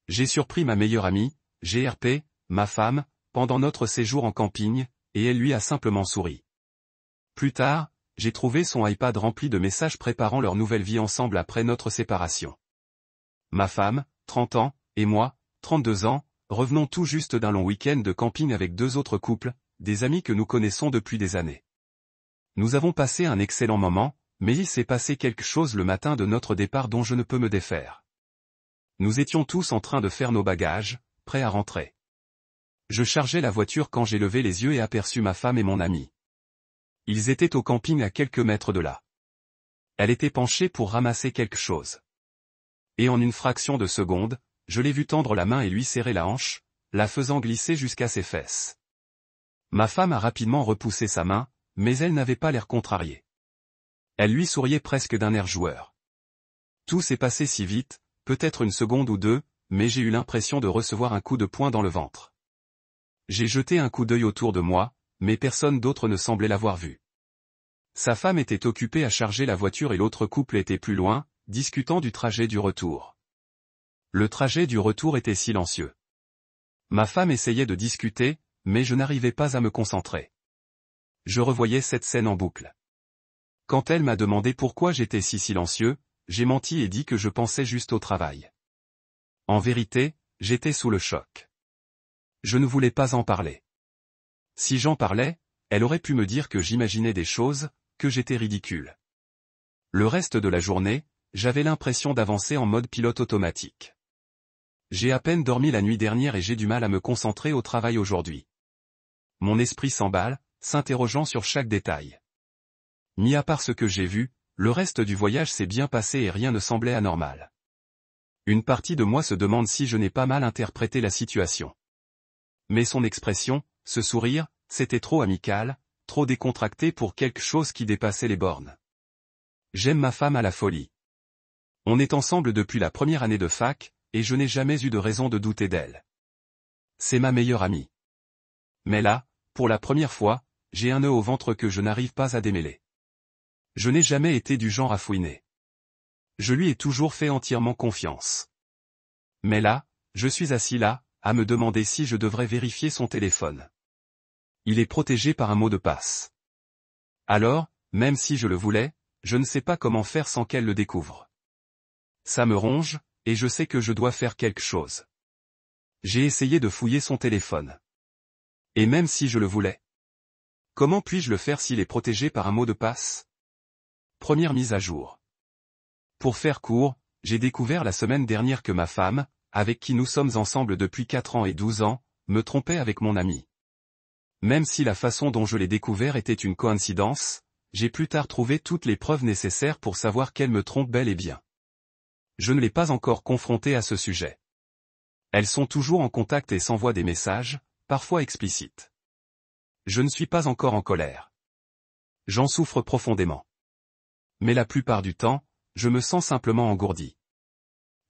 J'ai surpris ma meilleure amie, GRP, ma femme, pendant notre séjour en camping, et elle lui a simplement souri. Plus tard, j'ai trouvé son iPad rempli de messages préparant leur nouvelle vie ensemble après notre séparation. Ma femme, 30 ans, et moi, 32 ans, revenons tout juste d'un long week-end de camping avec 2 autres couples, des amis que nous connaissons depuis des années. Nous avons passé un excellent moment, mais il s'est passé quelque chose le matin de notre départ dont je ne peux me défaire. Nous étions tous en train de faire nos bagages, prêts à rentrer. Je chargeais la voiture quand j'ai levé les yeux et aperçu ma femme et mon ami. Ils étaient au camping à quelques mètres de là. Elle était penchée pour ramasser quelque chose. Et en une fraction de seconde, je l'ai vu tendre la main et lui serrer la hanche, la faisant glisser jusqu'à ses fesses. Ma femme a rapidement repoussé sa main, mais elle n'avait pas l'air contrariée. Elle lui souriait presque d'un air joueur. Tout s'est passé si vite, peut-être une seconde ou deux, mais j'ai eu l'impression de recevoir un coup de poing dans le ventre. J'ai jeté un coup d'œil autour de moi, mais personne d'autre ne semblait l'avoir vu. Sa femme était occupée à charger la voiture et l'autre couple était plus loin, discutant du trajet du retour. Le trajet du retour était silencieux. Ma femme essayait de discuter, mais je n'arrivais pas à me concentrer. Je revoyais cette scène en boucle. Quand elle m'a demandé pourquoi j'étais si silencieux, j'ai menti et dit que je pensais juste au travail. En vérité, j'étais sous le choc. Je ne voulais pas en parler. Si j'en parlais, elle aurait pu me dire que j'imaginais des choses, que j'étais ridicule. Le reste de la journée, j'avais l'impression d'avancer en mode pilote automatique. J'ai à peine dormi la nuit dernière et j'ai du mal à me concentrer au travail aujourd'hui. Mon esprit s'emballe, s'interrogeant sur chaque détail. Mis à part ce que j'ai vu, le reste du voyage s'est bien passé et rien ne semblait anormal. Une partie de moi se demande si je n'ai pas mal interprété la situation. Mais son expression, ce sourire, c'était trop amical, trop décontracté pour quelque chose qui dépassait les bornes. J'aime ma femme à la folie. On est ensemble depuis la première année de fac, et je n'ai jamais eu de raison de douter d'elle. C'est ma meilleure amie. Mais là, pour la première fois, j'ai un nœud au ventre que je n'arrive pas à démêler. Je n'ai jamais été du genre à fouiner. Je lui ai toujours fait entièrement confiance. Mais là, je suis assis là, à me demander si je devrais vérifier son téléphone. Il est protégé par un mot de passe. Alors, même si je le voulais, je ne sais pas comment faire sans qu'elle le découvre. Ça me ronge, et je sais que je dois faire quelque chose. J'ai essayé de fouiller son téléphone. Et même si je le voulais. Comment puis-je le faire s'il est protégé par un mot de passe? Première mise à jour. Pour faire court, j'ai découvert la semaine dernière que ma femme, avec qui nous sommes ensemble depuis 4 ans et 12 ans, me trompait avec mon ami. Même si la façon dont je l'ai découvert était une coïncidence, j'ai plus tard trouvé toutes les preuves nécessaires pour savoir qu'elle me trompe bel et bien. Je ne l'ai pas encore confrontée à ce sujet. Elles sont toujours en contact et s'envoient des messages, parfois explicites. Je ne suis pas encore en colère. J'en souffre profondément. Mais la plupart du temps, je me sens simplement engourdi.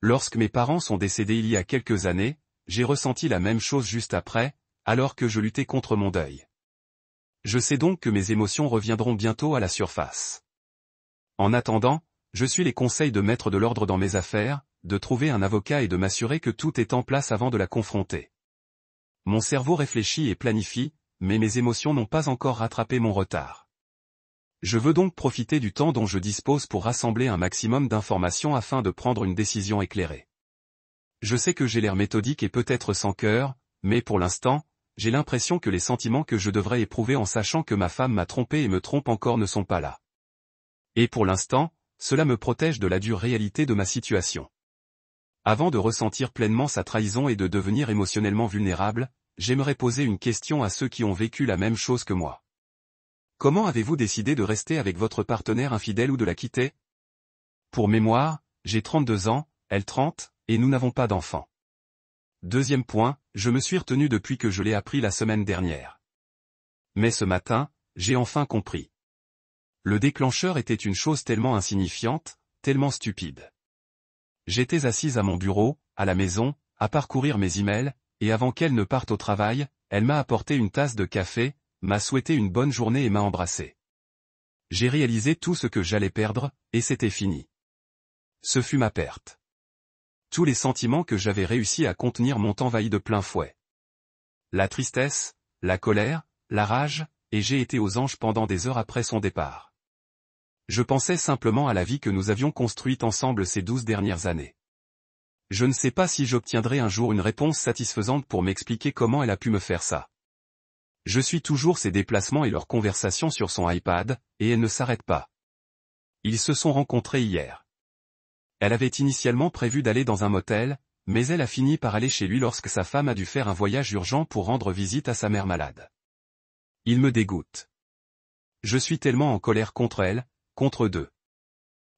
Lorsque mes parents sont décédés il y a quelques années, j'ai ressenti la même chose juste après, alors que je luttais contre mon deuil. Je sais donc que mes émotions reviendront bientôt à la surface. En attendant, je suis les conseils de mettre de l'ordre dans mes affaires, de trouver un avocat et de m'assurer que tout est en place avant de la confronter. Mon cerveau réfléchit et planifie, mais mes émotions n'ont pas encore rattrapé mon retard. Je veux donc profiter du temps dont je dispose pour rassembler un maximum d'informations afin de prendre une décision éclairée. Je sais que j'ai l'air méthodique et peut-être sans cœur, mais pour l'instant, j'ai l'impression que les sentiments que je devrais éprouver en sachant que ma femme m'a trompé et me trompe encore ne sont pas là. Et pour l'instant, cela me protège de la dure réalité de ma situation. Avant de ressentir pleinement sa trahison et de devenir émotionnellement vulnérable, j'aimerais poser une question à ceux qui ont vécu la même chose que moi. Comment avez-vous décidé de rester avec votre partenaire infidèle ou de la quitter? Pour mémoire, j'ai 32 ans, elle 30, et nous n'avons pas d'enfants. Deuxième point, je me suis retenu depuis que je l'ai appris la semaine dernière. Mais ce matin, j'ai enfin compris. Le déclencheur était une chose tellement insignifiante, tellement stupide. J'étais assise à mon bureau, à la maison, à parcourir mes emails, et avant qu'elle ne parte au travail, elle m'a apporté une tasse de café, m'a souhaité une bonne journée et m'a embrassé. J'ai réalisé tout ce que j'allais perdre, et c'était fini. Ce fut ma perte. Tous les sentiments que j'avais réussi à contenir m'ont envahi de plein fouet. La tristesse, la colère, la rage, et j'ai été aux anges pendant des heures après son départ. Je pensais simplement à la vie que nous avions construite ensemble ces 12 dernières années. Je ne sais pas si j'obtiendrai un jour une réponse satisfaisante pour m'expliquer comment elle a pu me faire ça. Je suis toujours ses déplacements et leurs conversations sur son iPad, et elle ne s'arrête pas. Ils se sont rencontrés hier. Elle avait initialement prévu d'aller dans un motel, mais elle a fini par aller chez lui lorsque sa femme a dû faire un voyage urgent pour rendre visite à sa mère malade. Il me dégoûte. Je suis tellement en colère contre elle, contre eux deux.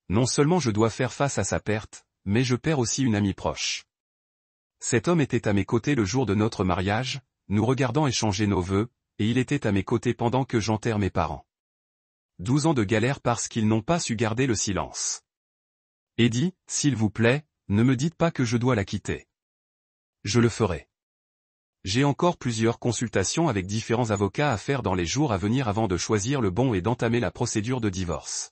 Non seulement je dois faire face à sa perte, mais je perds aussi une amie proche. Cet homme était à mes côtés le jour de notre mariage, nous regardant échanger nos vœux, et il était à mes côtés pendant que j'enterre mes parents. 12 ans de galère parce qu'ils n'ont pas su garder le silence. Eddie, s'il vous plaît, ne me dites pas que je dois la quitter. Je le ferai. J'ai encore plusieurs consultations avec différents avocats à faire dans les jours à venir avant de choisir le bon et d'entamer la procédure de divorce.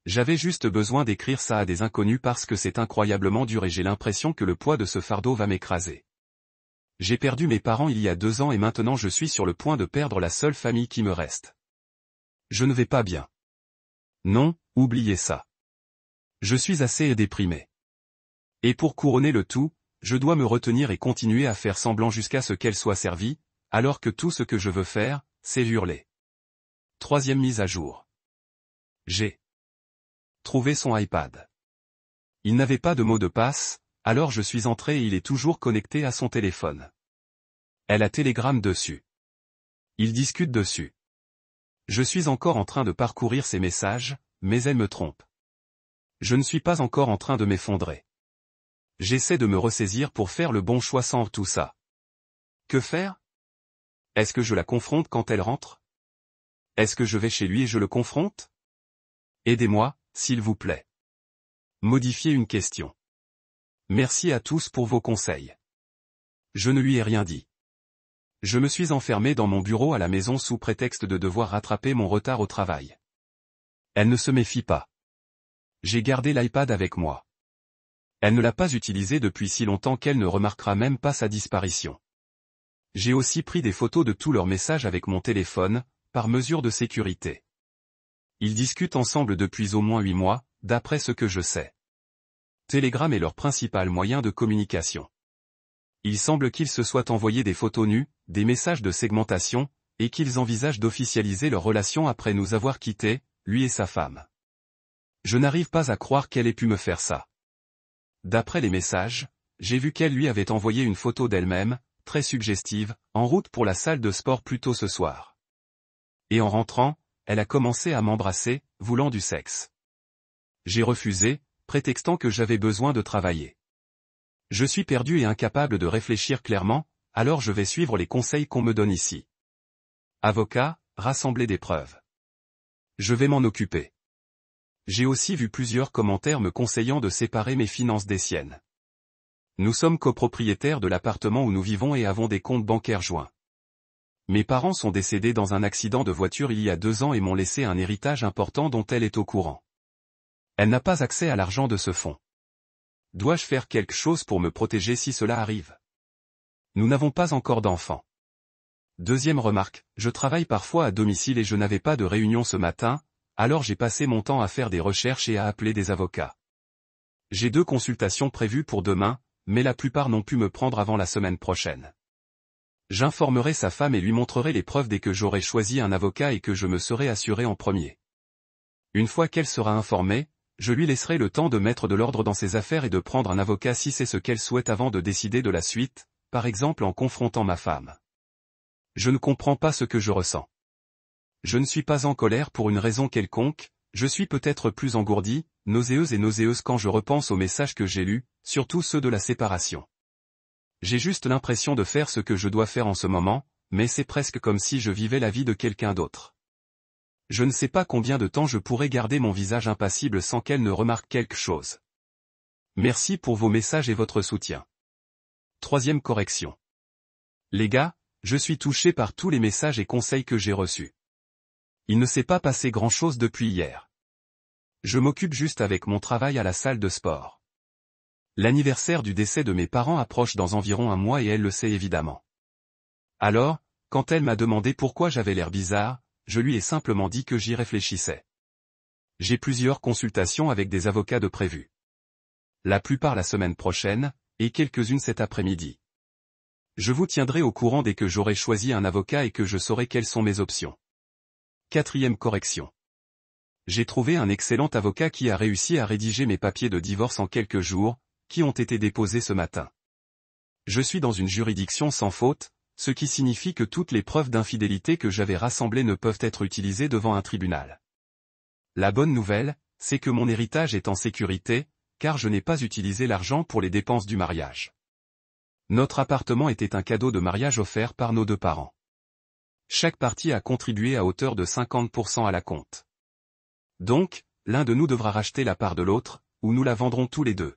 J'avais juste besoin d'écrire ça à des inconnus parce que c'est incroyablement dur et j'ai l'impression que le poids de ce fardeau va m'écraser. J'ai perdu mes parents il y a 2 ans et maintenant je suis sur le point de perdre la seule famille qui me reste. Je ne vais pas bien. Non, oubliez ça. Je suis assez déprimé. Et pour couronner le tout, je dois me retenir et continuer à faire semblant jusqu'à ce qu'elle soit servie, alors que tout ce que je veux faire, c'est hurler. 3e mise à jour. J'ai trouvé son iPad. Il n'avait pas de mot de passe, alors je suis entré et il est toujours connecté à son téléphone. Elle a Telegram dessus. Il discute dessus. Je suis encore en train de parcourir ses messages, mais elle me trompe. Je ne suis pas encore en train de m'effondrer. J'essaie de me ressaisir pour faire le bon choix sans tout ça. Que faire? Est-ce que je la confronte quand elle rentre? Est-ce que je vais chez lui et je le confronte? Aidez-moi, s'il vous plaît. Modifier une question. Merci à tous pour vos conseils. Je ne lui ai rien dit. Je me suis enfermé dans mon bureau à la maison sous prétexte de devoir rattraper mon retard au travail. Elle ne se méfie pas. J'ai gardé l'iPad avec moi. Elle ne l'a pas utilisé depuis si longtemps qu'elle ne remarquera même pas sa disparition. J'ai aussi pris des photos de tous leurs messages avec mon téléphone, par mesure de sécurité. Ils discutent ensemble depuis au moins 8 mois, d'après ce que je sais. Telegram est leur principal moyen de communication. Il semble qu'ils se soient envoyés des photos nues, des messages de segmentation, et qu'ils envisagent d'officialiser leur relation après nous avoir quittés, lui et sa femme. Je n'arrive pas à croire qu'elle ait pu me faire ça. D'après les messages, j'ai vu qu'elle lui avait envoyé une photo d'elle-même, très suggestive, en route pour la salle de sport plus tôt ce soir. Et en rentrant, elle a commencé à m'embrasser, voulant du sexe. J'ai refusé, prétextant que j'avais besoin de travailler. Je suis perdu et incapable de réfléchir clairement, alors je vais suivre les conseils qu'on me donne ici. Avocat, rassembler des preuves. Je vais m'en occuper. J'ai aussi vu plusieurs commentaires me conseillant de séparer mes finances des siennes. Nous sommes copropriétaires de l'appartement où nous vivons et avons des comptes bancaires joints. Mes parents sont décédés dans un accident de voiture il y a 2 ans et m'ont laissé un héritage important dont elle est au courant. Elle n'a pas accès à l'argent de ce fonds. Dois-je faire quelque chose pour me protéger si cela arrive? Nous n'avons pas encore d'enfants. 2e remarque, je travaille parfois à domicile et je n'avais pas de réunion ce matin, alors j'ai passé mon temps à faire des recherches et à appeler des avocats. J'ai 2 consultations prévues pour demain, mais la plupart n'ont pu me prendre avant la semaine prochaine. J'informerai sa femme et lui montrerai les preuves dès que j'aurai choisi un avocat et que je me serai assuré en premier. Une fois qu'elle sera informée, je lui laisserai le temps de mettre de l'ordre dans ses affaires et de prendre un avocat si c'est ce qu'elle souhaite avant de décider de la suite, par exemple en confrontant ma femme. Je ne comprends pas ce que je ressens. Je ne suis pas en colère pour une raison quelconque, je suis peut-être plus engourdie, nauséeuse quand je repense aux messages que j'ai lus, surtout ceux de la séparation. J'ai juste l'impression de faire ce que je dois faire en ce moment, mais c'est presque comme si je vivais la vie de quelqu'un d'autre. Je ne sais pas combien de temps je pourrai garder mon visage impassible sans qu'elle ne remarque quelque chose. Merci pour vos messages et votre soutien. 3e correction. Les gars, je suis touché par tous les messages et conseils que j'ai reçus. Il ne s'est pas passé grand-chose depuis hier. Je m'occupe juste avec mon travail à la salle de sport. L'anniversaire du décès de mes parents approche dans environ un mois et elle le sait évidemment. Alors, quand elle m'a demandé pourquoi j'avais l'air bizarre, je lui ai simplement dit que j'y réfléchissais. J'ai plusieurs consultations avec des avocats de prévues. La plupart la semaine prochaine, et quelques-unes cet après-midi. Je vous tiendrai au courant dès que j'aurai choisi un avocat et que je saurai quelles sont mes options. 4e correction. J'ai trouvé un excellent avocat qui a réussi à rédiger mes papiers de divorce en quelques jours, qui ont été déposés ce matin. Je suis dans une juridiction sans faute, ce qui signifie que toutes les preuves d'infidélité que j'avais rassemblées ne peuvent être utilisées devant un tribunal. La bonne nouvelle, c'est que mon héritage est en sécurité, car je n'ai pas utilisé l'argent pour les dépenses du mariage. Notre appartement était un cadeau de mariage offert par nos 2 parents. Chaque partie a contribué à hauteur de 50% à la compte. Donc, l'un de nous devra racheter la part de l'autre, ou nous la vendrons tous les deux.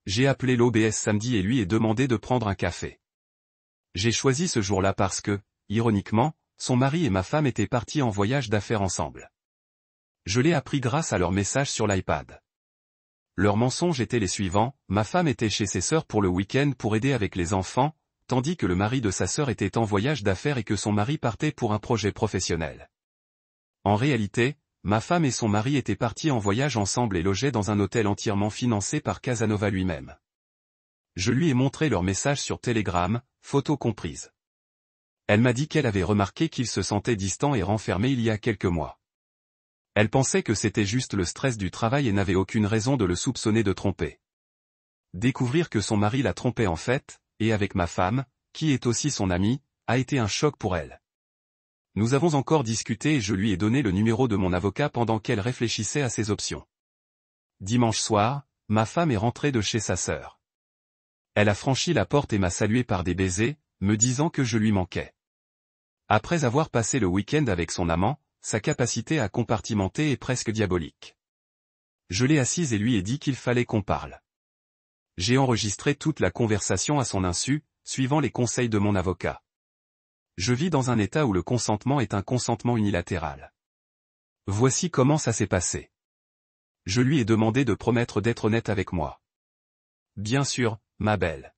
J'ai appelé l'OBS samedi et lui ai demandé de prendre un café. J'ai choisi ce jour-là parce que, ironiquement, son mari et ma femme étaient partis en voyage d'affaires ensemble. Je l'ai appris grâce à leur message sur l'iPad. Leurs mensonges étaient les suivants: ma femme était chez ses sœurs pour le week-end pour aider avec les enfants, tandis que le mari de sa sœur était en voyage d'affaires et que son mari partait pour un projet professionnel. En réalité, ma femme et son mari étaient partis en voyage ensemble et logeaient dans un hôtel entièrement financé par Casanova lui-même. Je lui ai montré leur message sur Telegram, photos comprises. Elle m'a dit qu'elle avait remarqué qu'il se sentait distant et renfermé il y a quelques mois. Elle pensait que c'était juste le stress du travail et n'avait aucune raison de le soupçonner de tromper. Découvrir que son mari la trompait en fait, et avec ma femme, qui est aussi son amie, a été un choc pour elle. Nous avons encore discuté et je lui ai donné le numéro de mon avocat pendant qu'elle réfléchissait à ses options. Dimanche soir, ma femme est rentrée de chez sa sœur. Elle a franchi la porte et m'a salué par des baisers, me disant que je lui manquais. Après avoir passé le week-end avec son amant, sa capacité à compartimenter est presque diabolique. Je l'ai assise et lui ai dit qu'il fallait qu'on parle. J'ai enregistré toute la conversation à son insu, suivant les conseils de mon avocat. Je vis dans un état où le consentement est un consentement unilatéral. Voici comment ça s'est passé. Je lui ai demandé de promettre d'être honnête avec moi. Bien sûr, ma belle.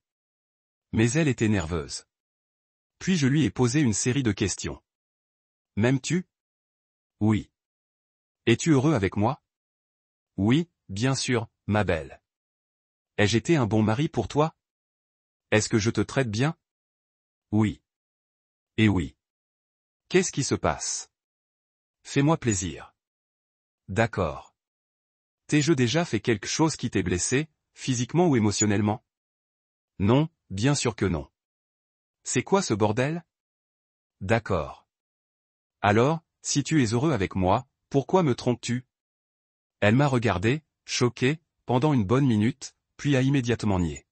Mais elle était nerveuse. Puis je lui ai posé une série de questions. M'aimes-tu ? Oui. Es-tu heureux avec moi ? Oui, bien sûr, ma belle. Ai-je été un bon mari pour toi ? Est-ce que je te traite bien ? Oui. Et oui. Qu'est-ce qui se passe ? Fais-moi plaisir. D'accord. T'ai-je déjà fait quelque chose qui t'ait blessé, physiquement ou émotionnellement ? Non, bien sûr que non. C'est quoi ce bordel ? D'accord. Alors, si tu es heureux avec moi, pourquoi me trompes-tu ? Elle m'a regardé, choquée, pendant une bonne minute, puis a immédiatement nié.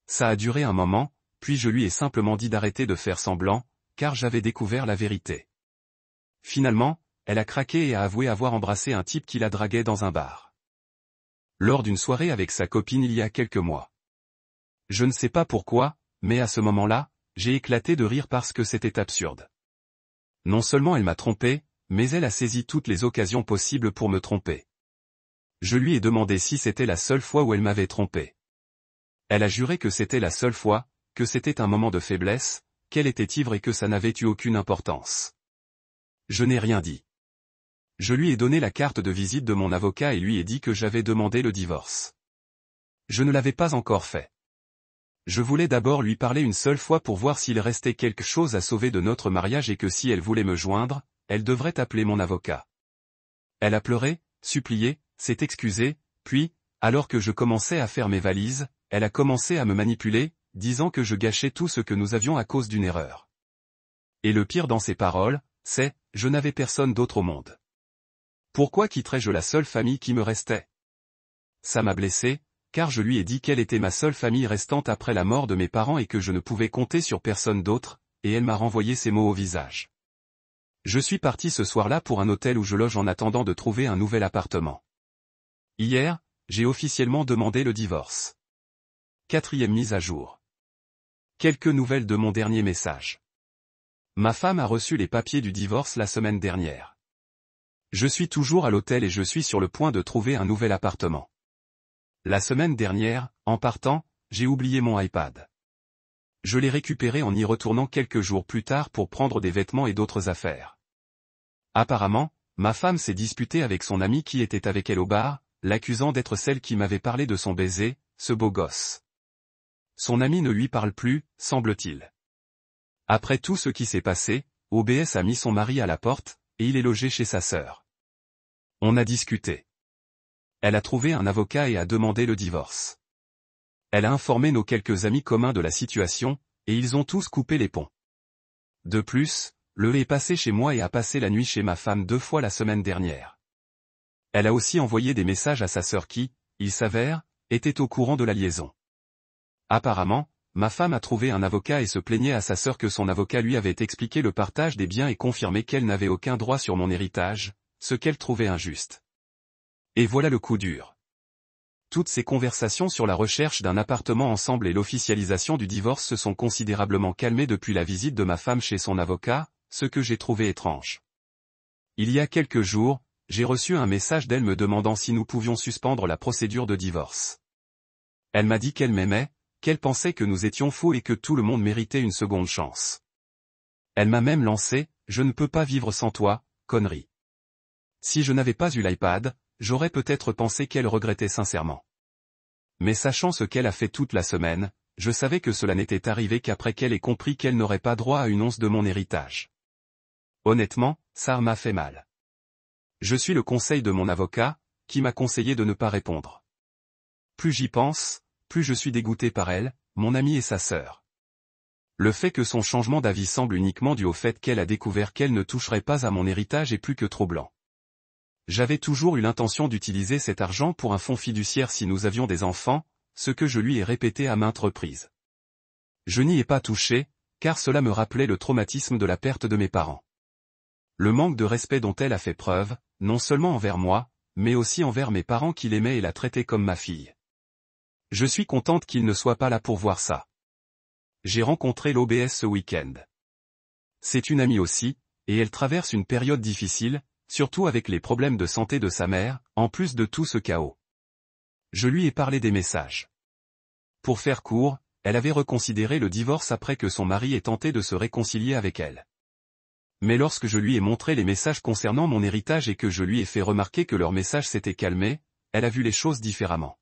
Ça a duré un moment, puis je lui ai simplement dit d'arrêter de faire semblant, car j'avais découvert la vérité. Finalement, elle a craqué et a avoué avoir embrassé un type qui la draguait dans un bar. Lors d'une soirée avec sa copine il y a quelques mois. Je ne sais pas pourquoi, mais à ce moment-là, j'ai éclaté de rire parce que c'était absurde. Non seulement elle m'a trompé, mais elle a saisi toutes les occasions possibles pour me tromper. Je lui ai demandé si c'était la seule fois où elle m'avait trompé. Elle a juré que c'était la seule fois, que c'était un moment de faiblesse, qu'elle était ivre et que ça n'avait eu aucune importance. Je n'ai rien dit. Je lui ai donné la carte de visite de mon avocat et lui ai dit que j'avais demandé le divorce. Je ne l'avais pas encore fait. Je voulais d'abord lui parler une seule fois pour voir s'il restait quelque chose à sauver de notre mariage et que si elle voulait me joindre, elle devrait appeler mon avocat. Elle a pleuré, supplié, s'est excusée, puis, alors que je commençais à faire mes valises, elle a commencé à me manipuler, disant que je gâchais tout ce que nous avions à cause d'une erreur. Et le pire dans ses paroles, c'est « je n'avais personne d'autre au monde. Pourquoi quitterais-je la seule famille qui me restait ?» Ça m'a blessé, car je lui ai dit qu'elle était ma seule famille restante après la mort de mes parents et que je ne pouvais compter sur personne d'autre, et elle m'a renvoyé ces mots au visage. Je suis parti ce soir-là pour un hôtel où je loge en attendant de trouver un nouvel appartement. Hier, j'ai officiellement demandé le divorce. 4e mise à jour. Quelques nouvelles de mon dernier message. Ma femme a reçu les papiers du divorce la semaine dernière. Je suis toujours à l'hôtel et je suis sur le point de trouver un nouvel appartement. La semaine dernière, en partant, j'ai oublié mon iPad. Je l'ai récupéré en y retournant quelques jours plus tard pour prendre des vêtements et d'autres affaires. Apparemment, ma femme s'est disputée avec son amie qui était avec elle au bar, l'accusant d'être celle qui m'avait parlé de son baiser, ce beau gosse. Son ami ne lui parle plus, semble-t-il. Après tout ce qui s'est passé, OBS a mis son mari à la porte, et il est logé chez sa sœur. On a discuté. Elle a trouvé un avocat et a demandé le divorce. Elle a informé nos quelques amis communs de la situation, et ils ont tous coupé les ponts. De plus, le est passé chez moi et a passé la nuit chez ma femme 2 fois la semaine dernière. Elle a aussi envoyé des messages à sa sœur qui, il s'avère, était au courant de la liaison. Apparemment, ma femme a trouvé un avocat et se plaignait à sa sœur que son avocat lui avait expliqué le partage des biens et confirmé qu'elle n'avait aucun droit sur mon héritage, ce qu'elle trouvait injuste. Et voilà le coup dur. Toutes ces conversations sur la recherche d'un appartement ensemble et l'officialisation du divorce se sont considérablement calmées depuis la visite de ma femme chez son avocat, ce que j'ai trouvé étrange. Il y a quelques jours, j'ai reçu un message d'elle me demandant si nous pouvions suspendre la procédure de divorce. Elle m'a dit qu'elle m'aimait, qu'elle pensait que nous étions faux et que tout le monde méritait une seconde chance. Elle m'a même lancé « Je ne peux pas vivre sans toi, connerie ». Si je n'avais pas eu l'iPad, j'aurais peut-être pensé qu'elle regrettait sincèrement. Mais sachant ce qu'elle a fait toute la semaine, je savais que cela n'était arrivé qu'après qu'elle ait compris qu'elle n'aurait pas droit à une once de mon héritage. Honnêtement, ça m'a fait mal. Je suis le conseil de mon avocat, qui m'a conseillé de ne pas répondre. Plus j'y pense, plus je suis dégoûté par elle, mon amie et sa sœur. Le fait que son changement d'avis semble uniquement dû au fait qu'elle a découvert qu'elle ne toucherait pas à mon héritage est plus que troublant. J'avais toujours eu l'intention d'utiliser cet argent pour un fonds fiduciaire si nous avions des enfants, ce que je lui ai répété à maintes reprises. Je n'y ai pas touché, car cela me rappelait le traumatisme de la perte de mes parents. Le manque de respect dont elle a fait preuve, non seulement envers moi, mais aussi envers mes parents qui l'aimaient et la traitaient comme ma fille. Je suis contente qu'il ne soit pas là pour voir ça. J'ai rencontré l'OBS ce week-end. C'est une amie aussi, et elle traverse une période difficile, surtout avec les problèmes de santé de sa mère, en plus de tout ce chaos. Je lui ai parlé des messages. Pour faire court, elle avait reconsidéré le divorce après que son mari ait tenté de se réconcilier avec elle. Mais lorsque je lui ai montré les messages concernant mon héritage et que je lui ai fait remarquer que leur message s'était calmé, elle a vu les choses différemment.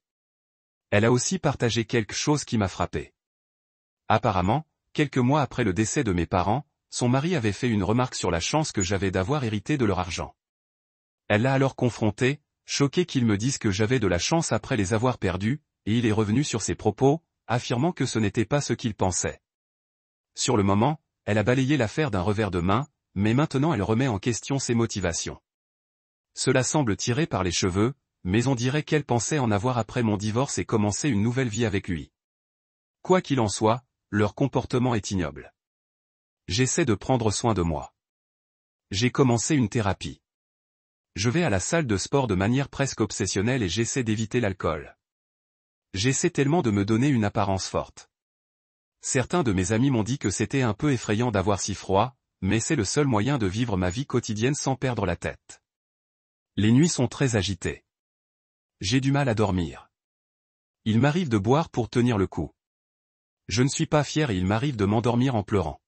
Elle a aussi partagé quelque chose qui m'a frappé. Apparemment, quelques mois après le décès de mes parents, son mari avait fait une remarque sur la chance que j'avais d'avoir hérité de leur argent. Elle l'a alors confronté, choqué qu'il me dise que j'avais de la chance après les avoir perdus, et il est revenu sur ses propos, affirmant que ce n'était pas ce qu'il pensait. Sur le moment, elle a balayé l'affaire d'un revers de main, mais maintenant elle remet en question ses motivations. Cela semble tiré par les cheveux, mais on dirait qu'elle pensait en avoir après mon divorce et commencer une nouvelle vie avec lui. Quoi qu'il en soit, leur comportement est ignoble. J'essaie de prendre soin de moi. J'ai commencé une thérapie. Je vais à la salle de sport de manière presque obsessionnelle et j'essaie d'éviter l'alcool. J'essaie tellement de me donner une apparence forte. Certains de mes amis m'ont dit que c'était un peu effrayant d'avoir si froid, mais c'est le seul moyen de vivre ma vie quotidienne sans perdre la tête. Les nuits sont très agitées. J'ai du mal à dormir. Il m'arrive de boire pour tenir le coup. Je ne suis pas fier et il m'arrive de m'endormir en pleurant.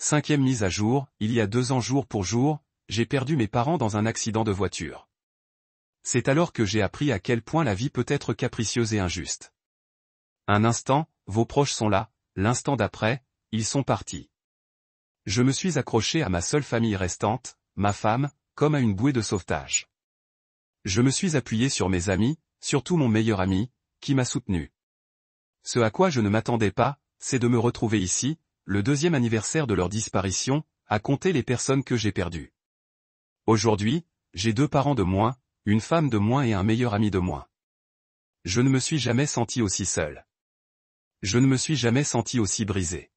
5e mise à jour, il y a 2 ans jour pour jour, j'ai perdu mes parents dans un accident de voiture. C'est alors que j'ai appris à quel point la vie peut être capricieuse et injuste. Un instant, vos proches sont là, l'instant d'après, ils sont partis. Je me suis accroché à ma seule famille restante, ma femme, comme à une bouée de sauvetage. Je me suis appuyé sur mes amis, surtout mon meilleur ami, qui m'a soutenu. Ce à quoi je ne m'attendais pas, c'est de me retrouver ici, le 2e anniversaire de leur disparition, à compter les personnes que j'ai perdues. Aujourd'hui, j'ai 2 parents de moins, une femme de moins et un meilleur ami de moins. Je ne me suis jamais senti aussi seul. Je ne me suis jamais senti aussi brisé.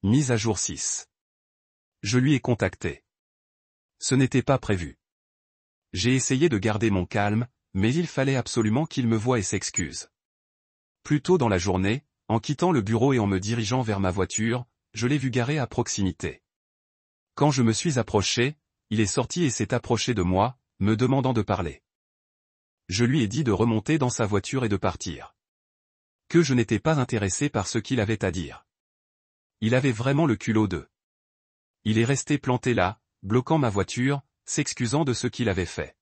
Mise à jour 6. Je lui ai contacté. Ce n'était pas prévu. J'ai essayé de garder mon calme, mais il fallait absolument qu'il me voie et s'excuse. Plus tôt dans la journée, en quittant le bureau et en me dirigeant vers ma voiture, je l'ai vu garé à proximité. Quand je me suis approché, il est sorti et s'est approché de moi, me demandant de parler. Je lui ai dit de remonter dans sa voiture et de partir. Que je n'étais pas intéressé par ce qu'il avait à dire. Il avait vraiment le culot de. Il est resté planté là, bloquant ma voiture, s'excusant de ce qu'il avait fait.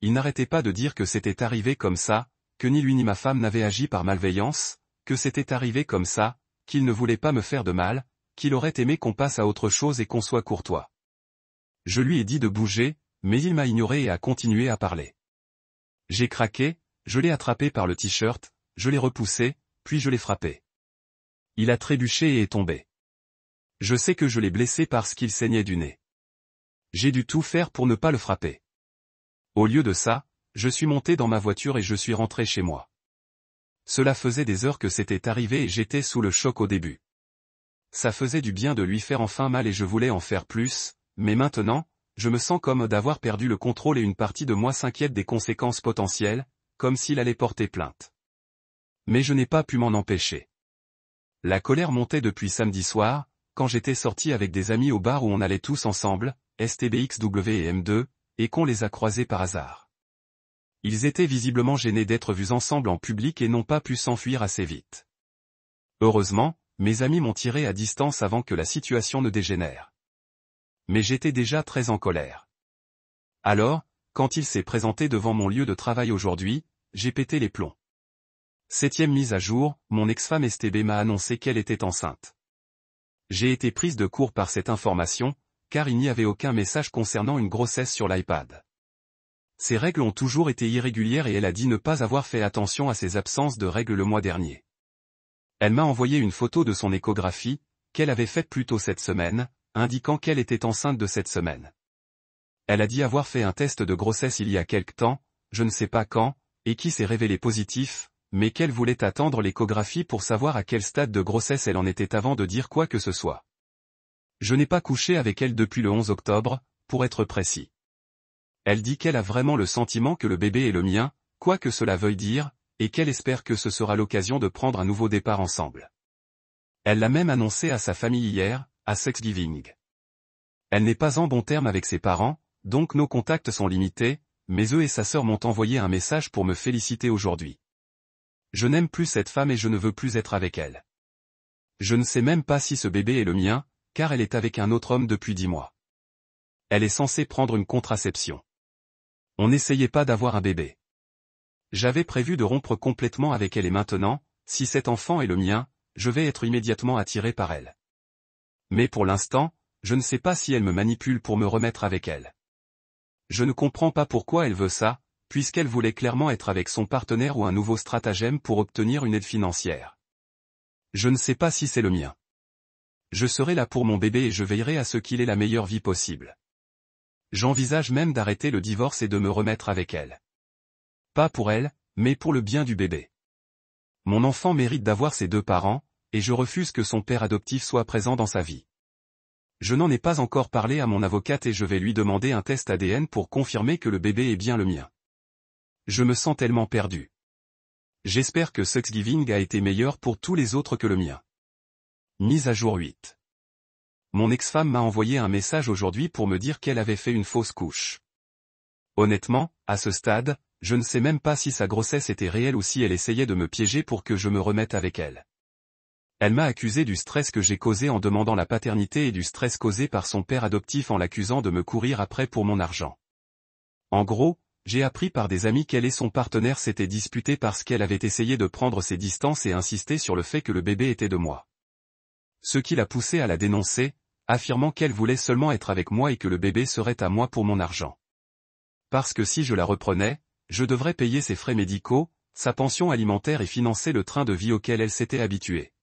Il n'arrêtait pas de dire que c'était arrivé comme ça, que ni lui ni ma femme n'avaient agi par malveillance, que c'était arrivé comme ça, qu'il ne voulait pas me faire de mal, qu'il aurait aimé qu'on passe à autre chose et qu'on soit courtois. Je lui ai dit de bouger, mais il m'a ignoré et a continué à parler. J'ai craqué, je l'ai attrapé par le t-shirt, je l'ai repoussé, puis je l'ai frappé. Il a trébuché et est tombé. Je sais que je l'ai blessé parce qu'il saignait du nez. J'ai dû tout faire pour ne pas le frapper. Au lieu de ça, je suis monté dans ma voiture et je suis rentré chez moi. Cela faisait des heures que c'était arrivé et j'étais sous le choc au début. Ça faisait du bien de lui faire enfin mal et je voulais en faire plus, mais maintenant, je me sens comme d'avoir perdu le contrôle et une partie de moi s'inquiète des conséquences potentielles, comme s'il allait porter plainte. Mais je n'ai pas pu m'en empêcher. La colère montait depuis samedi soir, quand j'étais sorti avec des amis au bar où on allait tous ensemble, STBXW et M2, et qu'on les a croisés par hasard. Ils étaient visiblement gênés d'être vus ensemble en public et n'ont pas pu s'enfuir assez vite. Heureusement, mes amis m'ont tiré à distance avant que la situation ne dégénère. Mais j'étais déjà très en colère. Alors, quand il s'est présenté devant mon lieu de travail aujourd'hui, j'ai pété les plombs. 7e mise à jour, mon ex-femme STB m'a annoncé qu'elle était enceinte. J'ai été prise de court par cette information, car il n'y avait aucun message concernant une grossesse sur l'iPad. Ses règles ont toujours été irrégulières et elle a dit ne pas avoir fait attention à ses absences de règles le mois dernier. Elle m'a envoyé une photo de son échographie, qu'elle avait faite plus tôt cette semaine, indiquant qu'elle était enceinte de cette semaine. Elle a dit avoir fait un test de grossesse il y a quelque temps, je ne sais pas quand, et qui s'est révélé positif, mais qu'elle voulait attendre l'échographie pour savoir à quel stade de grossesse elle en était avant de dire quoi que ce soit. Je n'ai pas couché avec elle depuis le 11 octobre, pour être précis. Elle dit qu'elle a vraiment le sentiment que le bébé est le mien, quoi que cela veuille dire, et qu'elle espère que ce sera l'occasion de prendre un nouveau départ ensemble. Elle l'a même annoncé à sa famille hier, à Thanksgiving. Elle n'est pas en bon terme avec ses parents, donc nos contacts sont limités, mais eux et sa sœur m'ont envoyé un message pour me féliciter aujourd'hui. Je n'aime plus cette femme et je ne veux plus être avec elle. Je ne sais même pas si ce bébé est le mien, car elle est avec un autre homme depuis 10 mois. Elle est censée prendre une contraception. On n'essayait pas d'avoir un bébé. J'avais prévu de rompre complètement avec elle et maintenant, si cet enfant est le mien, je vais être immédiatement attiré par elle. Mais pour l'instant, je ne sais pas si elle me manipule pour me remettre avec elle. Je ne comprends pas pourquoi elle veut ça, puisqu'elle voulait clairement être avec son partenaire ou un nouveau stratagème pour obtenir une aide financière. Je ne sais pas si c'est le mien. Je serai là pour mon bébé et je veillerai à ce qu'il ait la meilleure vie possible. J'envisage même d'arrêter le divorce et de me remettre avec elle. Pas pour elle, mais pour le bien du bébé. Mon enfant mérite d'avoir ses 2 parents, et je refuse que son père adoptif soit présent dans sa vie. Je n'en ai pas encore parlé à mon avocate et je vais lui demander un test ADN pour confirmer que le bébé est bien le mien. Je me sens tellement perdu. J'espère que Thanksgiving a été meilleur pour tous les autres que le mien. Mise à jour 8. Mon ex-femme m'a envoyé un message aujourd'hui pour me dire qu'elle avait fait une fausse couche. Honnêtement, à ce stade, je ne sais même pas si sa grossesse était réelle ou si elle essayait de me piéger pour que je me remette avec elle. Elle m'a accusé du stress que j'ai causé en demandant la paternité et du stress causé par son père adoptif en l'accusant de me courir après pour mon argent. En gros, j'ai appris par des amis qu'elle et son partenaire s'étaient disputés parce qu'elle avait essayé de prendre ses distances et insisté sur le fait que le bébé était de moi. Ce qui l'a poussée à la dénoncer, affirmant qu'elle voulait seulement être avec moi et que le bébé serait à moi pour mon argent. Parce que si je la reprenais, je devrais payer ses frais médicaux, sa pension alimentaire et financer le train de vie auquel elle s'était habituée.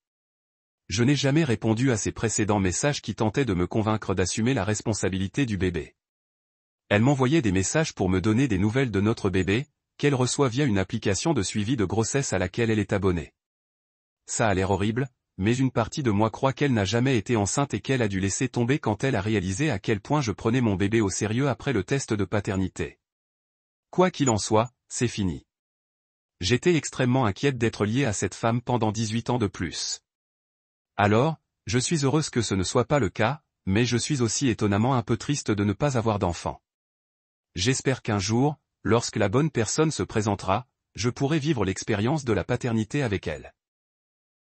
Je n'ai jamais répondu à ses précédents messages qui tentaient de me convaincre d'assumer la responsabilité du bébé. Elle m'envoyait des messages pour me donner des nouvelles de notre bébé, qu'elle reçoit via une application de suivi de grossesse à laquelle elle est abonnée. Ça a l'air horrible, mais une partie de moi croit qu'elle n'a jamais été enceinte et qu'elle a dû laisser tomber quand elle a réalisé à quel point je prenais mon bébé au sérieux après le test de paternité. Quoi qu'il en soit, c'est fini. J'étais extrêmement inquiète d'être liée à cette femme pendant 18 ans de plus. Alors, je suis heureuse que ce ne soit pas le cas, mais je suis aussi étonnamment un peu triste de ne pas avoir d'enfant. J'espère qu'un jour, lorsque la bonne personne se présentera, je pourrai vivre l'expérience de la paternité avec elle.